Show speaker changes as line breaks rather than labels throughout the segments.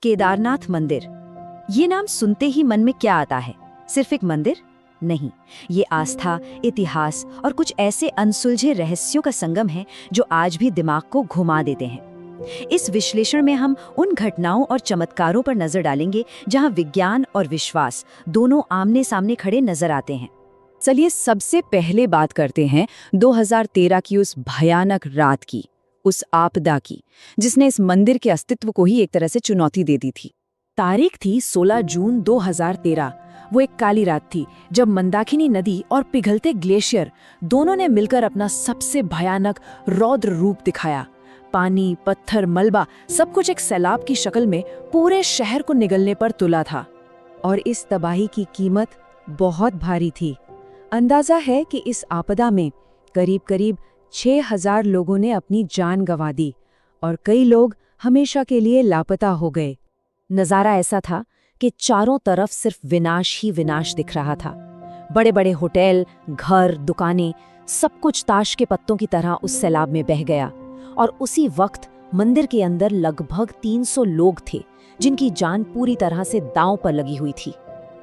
केदारनाथ मंदिर। ये नाम सुनते ही मन में क्या आता है? सिर्फ एक मंदिर? नहीं, ये आस्था, इतिहास और कुछ ऐसे अनसुलझे रहस्यों का संगम है जो आज भी दिमाग को घुमा देते हैं। इस विश्लेषण में हम उन घटनाओं और चमत्कारों पर नजर डालेंगे जहां विज्ञान और विश्वास दोनों आमने सामने खड़े नजर आते हैं।
चलिए सबसे पहले बात करते हैं 2013 की उस भयानक रात की, उस आपदा की, जिसने इस मंदिर के अस्तित्व को ही एक तरह से चुनौती दे दी थी। तारीख थी 16 जून 2013। वो एक काली रात थी जब मंदाकिनी नदी और पिघलते ग्लेशियर दोनों ने मिलकर अपना सबसे भयानक रौद्र रूप दिखाया। पानी, पत्थर, मलबा सब कुछ एक सैलाब की शक्ल में पूरे शहर को निगलने पर तुला था। और इस तबाही की कीमत बहुत भारी थी। अंदाजा है कि इस आपदा में करीब 6000 लोगों ने अपनी जान गंवा दी और कई लोग हमेशा के लिए लापता हो गए।
नज़ारा ऐसा था कि चारों तरफ सिर्फ विनाश ही विनाश दिख रहा था। बड़े बड़े होटल, घर, दुकानें, सब कुछ ताश के पत्तों की तरह उस सैलाब में बह गया। और उसी वक्त मंदिर के अंदर लगभग 300 लोग थे जिनकी जान पूरी तरह से दांव पर लगी हुई थी।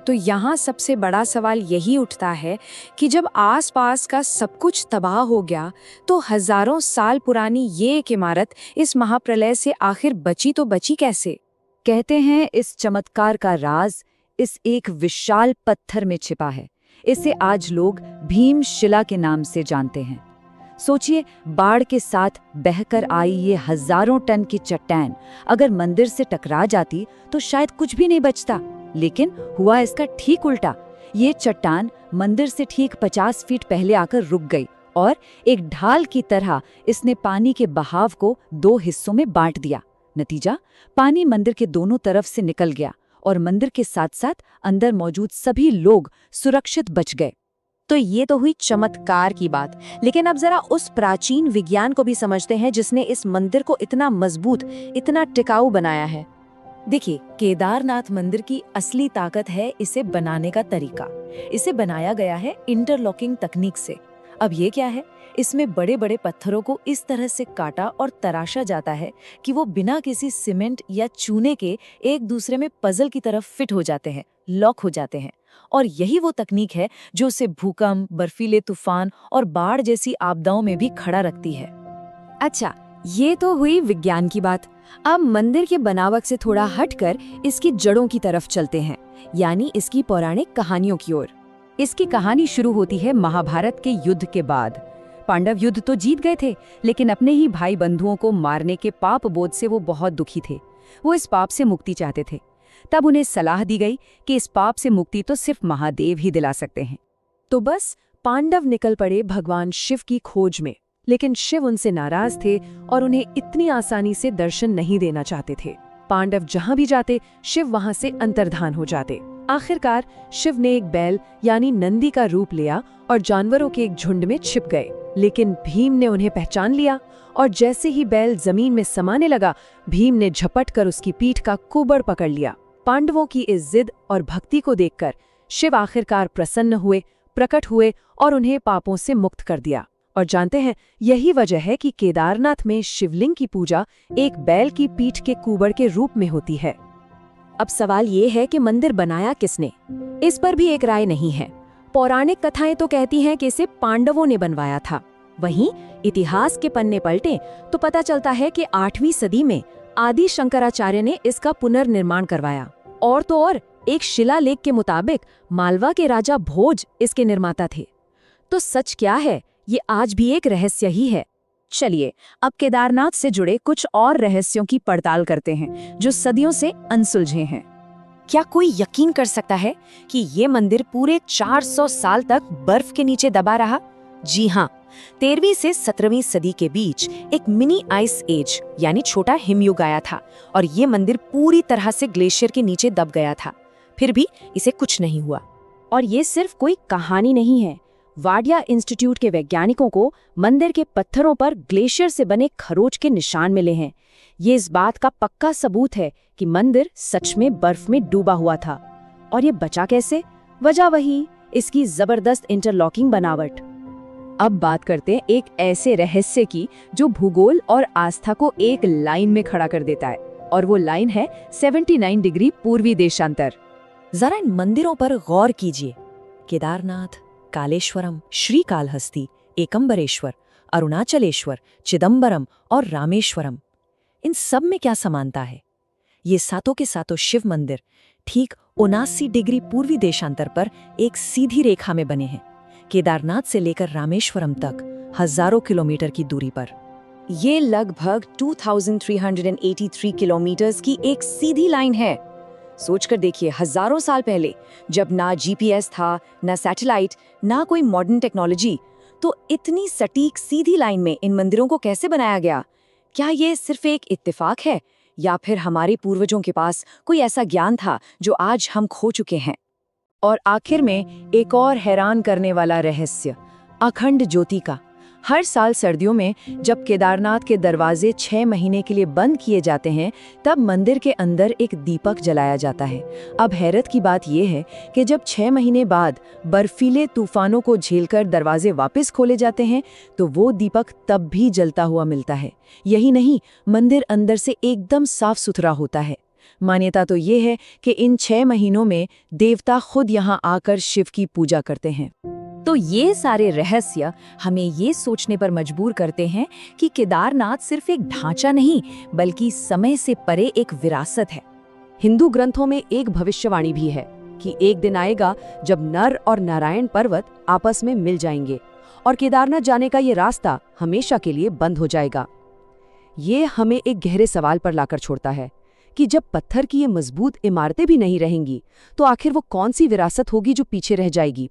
तो यहाँ सबसे बड़ा सवाल यही उठता है कि जब आसपास का सब कुछ तबाह हो गया तो हजारों साल पुरानी ये एक इमारत इस महाप्रलय से आखिर बची तो बची कैसे?
कहते हैं इस चमत्कार का राज इस एक विशाल पत्थर में छिपा है। इसे आज लोग भीमशिला के नाम से जानते हैं। सोचिए, बाढ़ के साथ बहकर आई ये हजारों टन की चट्टान अगर मंदिर से टकरा जाती तो शायद कुछ भी नहीं बचता। लेकिन हुआ इसका ठीक उल्टा। ये चट्टान मंदिर से ठीक 50 फीट पहले आकर रुक गई और एक ढाल की तरह इसने पानी के बहाव को 2 हिस्सों में बांट दिया। नतीजा, पानी मंदिर के दोनों तरफ से निकल गया और मंदिर के साथ साथ अंदर मौजूद सभी लोग सुरक्षित बच गए।
तो ये तो हुई चमत्कार की बात, लेकिन अब जरा उस प्राचीन विज्ञान को भी समझते हैं जिसने इस मंदिर को इतना मजबूत, इतना टिकाऊ बनाया है।
देखिए, केदारनाथ मंदिर की असली ताकत है इसे बनाने का तरीका। इसे बनाया गया है इंटरलॉकिंग तकनीक से। अब ये क्या है? इसमें बड़े बड़े पत्थरों को इस तरह से काटा और तराशा जाता है कि वो बिना किसी सीमेंट या चूने के एक दूसरे में पजल की तरफ फिट हो जाते हैं, लॉक हो जाते हैं। और यही वो तकनीक है जो उसे भूकंप, बर्फीले तूफान और बाढ़ जैसी आपदाओं में भी खड़ा रखती है।
अच्छा, ये तो हुई विज्ञान की बात। अब मंदिर के बनावट से थोड़ा हटकर इसकी जड़ों की तरफ चलते हैं, यानी इसकी पौराणिक कहानियों की ओर। इसकी कहानी शुरू होती है महाभारत के युद्ध के बाद। पांडव युद्ध तो जीत गए थे, लेकिन अपने ही भाई बंधुओं को मारने के पाप बोध से वो बहुत दुखी थे। वो इस पाप से मुक्ति चाहते थे। तब उन्हें सलाह दी गई कि इस पाप से मुक्ति तो सिर्फ महादेव ही दिला सकते हैं।
तो बस पांडव निकल पड़े भगवान शिव की खोज में। लेकिन शिव उनसे नाराज थे और उन्हें इतनी आसानी से दर्शन नहीं देना चाहते थे। पांडव जहां भी जाते, शिव वहां से अंतर्धान हो जाते। आखिरकार शिव ने एक बैल यानी नंदी का रूप लिया और जानवरों के एक झुंड में छिप गए। लेकिन भीम ने उन्हें पहचान लिया और जैसे ही बैल जमीन में समाने लगा, भीम ने झपट कर उसकी पीठ का कुबड़ पकड़ लिया। पांडवों की इस जिद और भक्ति को देखकर शिव आखिरकार प्रसन्न हुए, प्रकट हुए और उन्हें पापों से मुक्त कर दिया। और जानते हैं, यही वजह है कि केदारनाथ में शिवलिंग की पूजा एक बैल की पीठ के कुबड़ के रूप में होती है।
अब सवाल ये है कि मंदिर बनाया किसने? इस पर भी एक राय नहीं है। पौराणिक कथाएं तो कहती हैं कि इसे पांडवों ने बनवाया था। वहीं इतिहास के पन्ने पलटे तो पता चलता है कि 8वीं सदी में आदि शंकराचार्य ने इसका पुनर्निर्माण करवाया। और तो और, एक शिलालेख के मुताबिक मालवा के राजा भोज इसके निर्माता थे। तो सच क्या है, ये आज भी एक रहस्य ही है। चलिए अब केदारनाथ से जुड़े कुछ और रहस्यों की पड़ताल करते हैं जो सदियों से अनसुलझे हैं।
क्या कोई यकीन कर सकता है कि ये मंदिर पूरे 400 साल तक बर्फ के नीचे दबा रहा? जी हाँ, 13वीं से 17वीं सदी के बीच एक मिनी आइस एज यानी छोटा हिमयुग आया था और ये मंदिर पूरी तरह से ग्लेशियर के नीचे दब गया था। फिर भी इसे कुछ नहीं हुआ।
और ये सिर्फ कोई कहानी नहीं है। वाडिया इंस्टीट्यूट के वैज्ञानिकों को मंदिर के पत्थरों पर ग्लेशियर से बने खरोच के निशान मिले हैं। ये इस बात का पक्का सबूत है कि मंदिर सच में बर्फ में डूबा हुआ था। और ये बचा कैसे? वजह वही, इसकी जबरदस्त इंटरलॉकिंग बनावट। अब बात करते हैं एक ऐसे रहस्य की जो भूगोल और आस्था को एक लाइन में खड़ा कर देता है,
और वो लाइन है 79 डिग्री पूर्वी देशांतर।
जरा इन मंदिरों पर गौर कीजिए। केदारनाथ, कालेश्वरम, श्रीकालहस्ती, एकम्बरेश्वर, अरुणाचलेश्वर, चिदम्बरम और रामेश्वरम, इन सब में क्या समानता है? ये सातों के सातों शिव मंदिर ठीक 79 डिग्री पूर्वी देशांतर पर एक सीधी रेखा में बने हैं, केदारनाथ से लेकर रामेश्वरम तक हजारों किलोमीटर की दूरी पर।
ये लगभग 2383 किलोमीटर्स की एक सीधी लाइन है। सोचकर देखिए, हजारों साल पहले जब ना जीपीएस था, ना सैटेलाइट, ना कोई मॉडर्न टेक्नोलॉजी, तो इतनी सटीक सीधी लाइन में इन मंदिरों को कैसे बनाया गया? क्या ये सिर्फ एक इत्तेफाक है या फिर हमारे पूर्वजों के पास कोई ऐसा ज्ञान था जो आज हम खो चुके हैं?
और आखिर में एक और हैरान करने वाला रहस्य, अखंड ज्योति का। हर साल सर्दियों में जब केदारनाथ के दरवाजे 6 महीने के लिए बंद किए जाते हैं, तब मंदिर के अंदर एक दीपक जलाया जाता है। अब हैरत की बात यह है कि जब 6 महीने बाद बर्फीले तूफानों को झेलकर दरवाजे वापस खोले जाते हैं, तो वो दीपक तब भी जलता हुआ मिलता है। यही नहीं, मंदिर अंदर से एकदम साफ सुथरा होता है। मान्यता तो ये है कि इन 6 महीनों में देवता खुद यहाँ आकर शिव की पूजा करते हैं।
तो ये सारे रहस्य हमें ये सोचने पर मजबूर करते हैं कि केदारनाथ सिर्फ एक ढांचा नहीं, बल्कि समय से परे एक विरासत है।
हिंदू ग्रंथों में एक भविष्यवाणी भी है कि एक दिन आएगा जब नर और नारायण पर्वत आपस में मिल जाएंगे और केदारनाथ जाने का ये रास्ता हमेशा के लिए बंद हो जाएगा। ये हमें एक गहरे सवाल पर लाकर छोड़ता है कि जब पत्थर की ये मजबूत इमारतें भी नहीं रहेंगी, तो आखिर वो कौन सी विरासत होगी जो पीछे रह जाएगी?